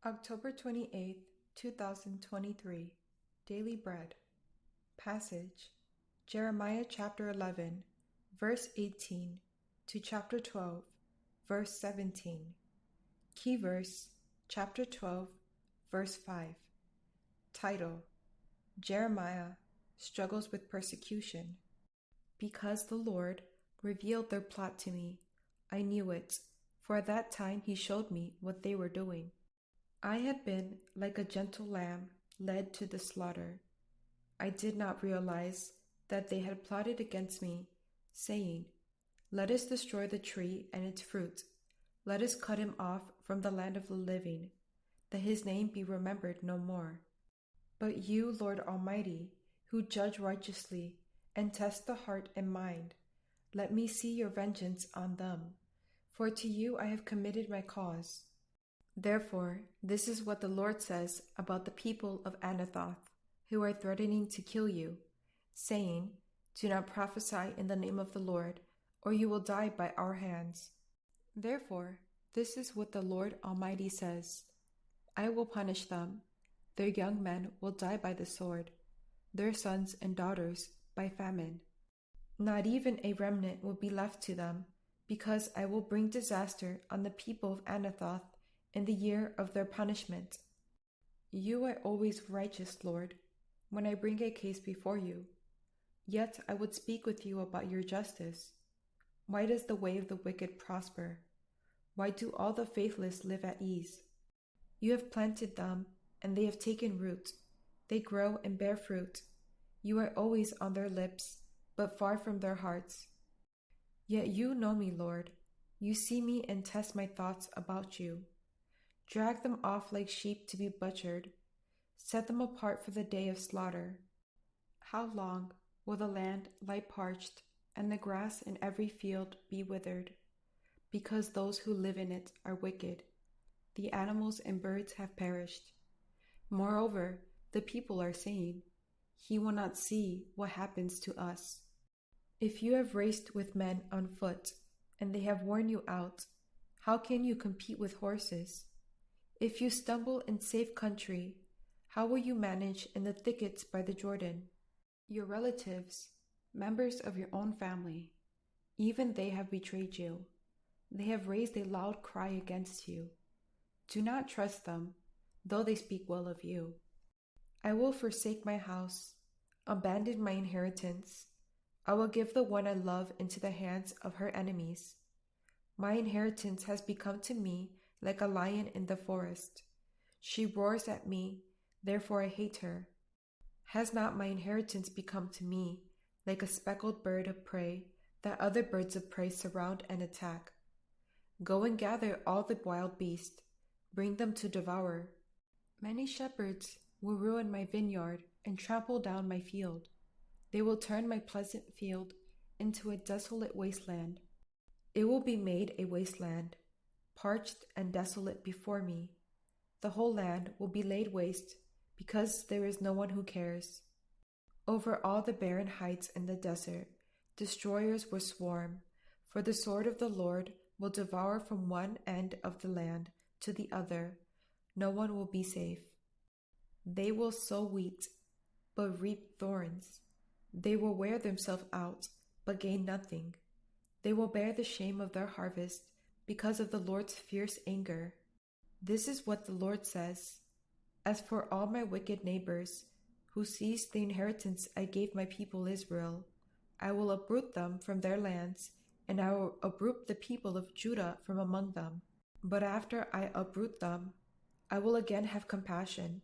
October 28th, 2023. Daily Bread. Passage: Jeremiah chapter 11, verse 18 to chapter 12, verse 17. Key verse: chapter 12, verse 5. Title: Jeremiah struggles with persecution. Because the Lord revealed their plot to me, I knew it, for at that time he showed me what they were doing. I had been like a gentle lamb led to the slaughter. I did not realize that they had plotted against me, saying, "Let us destroy the tree and its fruit. Let us cut him off from the land of the living, that his name be remembered no more." But you, Lord Almighty, who judge righteously and test the heart and mind, let me see your vengeance on them, for to you I have committed my cause. Therefore, this is what the Lord says about the people of Anathoth, who are threatening to kill you, saying, "Do not prophesy in the name of the Lord, or you will die by our hands." Therefore, this is what the Lord Almighty says: I will punish them. Their young men will die by the sword, their sons and daughters by famine. Not even a remnant will be left to them, because I will bring disaster on the people of Anathoth in the year of their punishment. You are always righteous, Lord, when I bring a case before you. Yet I would speak with you about your justice. Why does the way of the wicked prosper? Why do all the faithless live at ease? You have planted them, and they have taken root. They grow and bear fruit. You are always on their lips, but far from their hearts. Yet you know me, Lord. You see me and test my thoughts about you. Drag them off like sheep to be butchered. Set them apart for the day of slaughter. How long will the land lie parched, and the grass in every field be withered? Because those who live in it are wicked. The animals and birds have perished. Moreover, the people are saying, "He will not see what happens to us." If you have raced with men on foot, and they have worn you out, how can you compete with horses? If you stumble in safe country, how will you manage in the thickets by the Jordan? Your relatives, members of your own family, even they have betrayed you. They have raised a loud cry against you. Do not trust them, though they speak well of you. I will forsake my house, abandon my inheritance. I will give the one I love into the hands of her enemies. My inheritance has become to me like a lion in the forest. She roars at me, therefore I hate her. Has not my inheritance become to me like a speckled bird of prey that other birds of prey surround and attack? Go and gather all the wild beasts, bring them to devour. Many shepherds will ruin my vineyard and trample down my field. They will turn my pleasant field into a desolate wasteland. It will be made a wasteland, parched and desolate before me. The whole land will be laid waste, because there is no one who cares. Over all the barren heights in the desert, destroyers will swarm, for the sword of the Lord will devour from one end of the land to the other. No one will be safe. They will sow wheat, but reap thorns. They will wear themselves out, but gain nothing. They will bear the shame of their harvest because of the Lord's fierce anger. This is what the Lord says: As for all my wicked neighbors, who seized the inheritance I gave my people Israel, I will uproot them from their lands, and I will uproot the people of Judah from among them. But after I uproot them, I will again have compassion,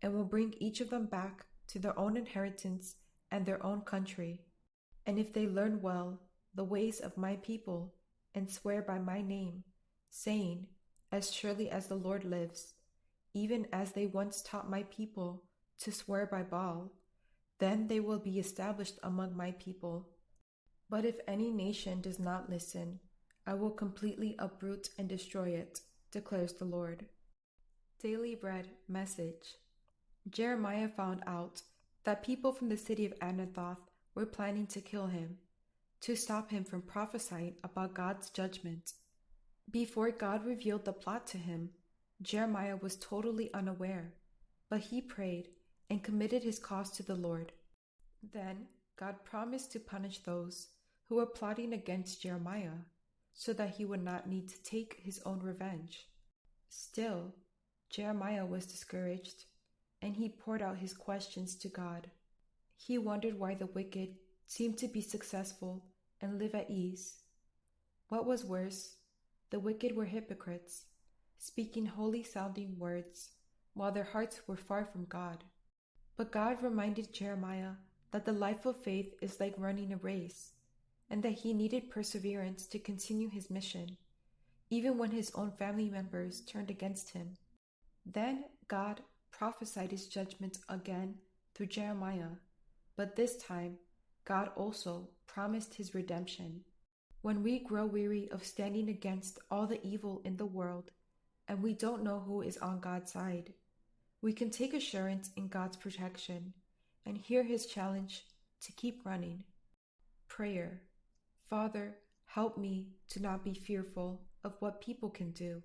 and will bring each of them back to their own inheritance and their own country. And if they learn well the ways of my people, and swear by my name, saying, "As surely as the Lord lives," even as they once taught my people to swear by Baal, then they will be established among my people. But if any nation does not listen, I will completely uproot and destroy it, declares the Lord. Daily Bread Message. Jeremiah found out that people from the city of Anathoth were planning to kill him, to stop him from prophesying about God's judgment. Before God revealed the plot to him, Jeremiah was totally unaware, but he prayed and committed his cause to the Lord. Then God promised to punish those who were plotting against Jeremiah, so that he would not need to take his own revenge. Still, Jeremiah was discouraged, and he poured out his questions to God. He wondered why the wicked seemed to be successful and live at ease. What was worse, the wicked were hypocrites, speaking holy-sounding words, while their hearts were far from God. But God reminded Jeremiah that the life of faith is like running a race, and that he needed perseverance to continue his mission, even when his own family members turned against him. Then God prophesied his judgment again through Jeremiah, but this time God also promised his redemption. When we grow weary of standing against all the evil in the world, and we don't know who is on God's side, we can take assurance in God's protection and hear his challenge to keep running. Prayer. Father, help me to not be fearful of what people can do,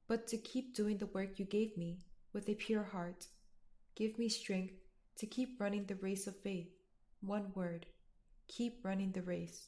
but to keep doing the work you gave me with a pure heart. Give me strength to keep running the race of faith. One word. Keep running the race.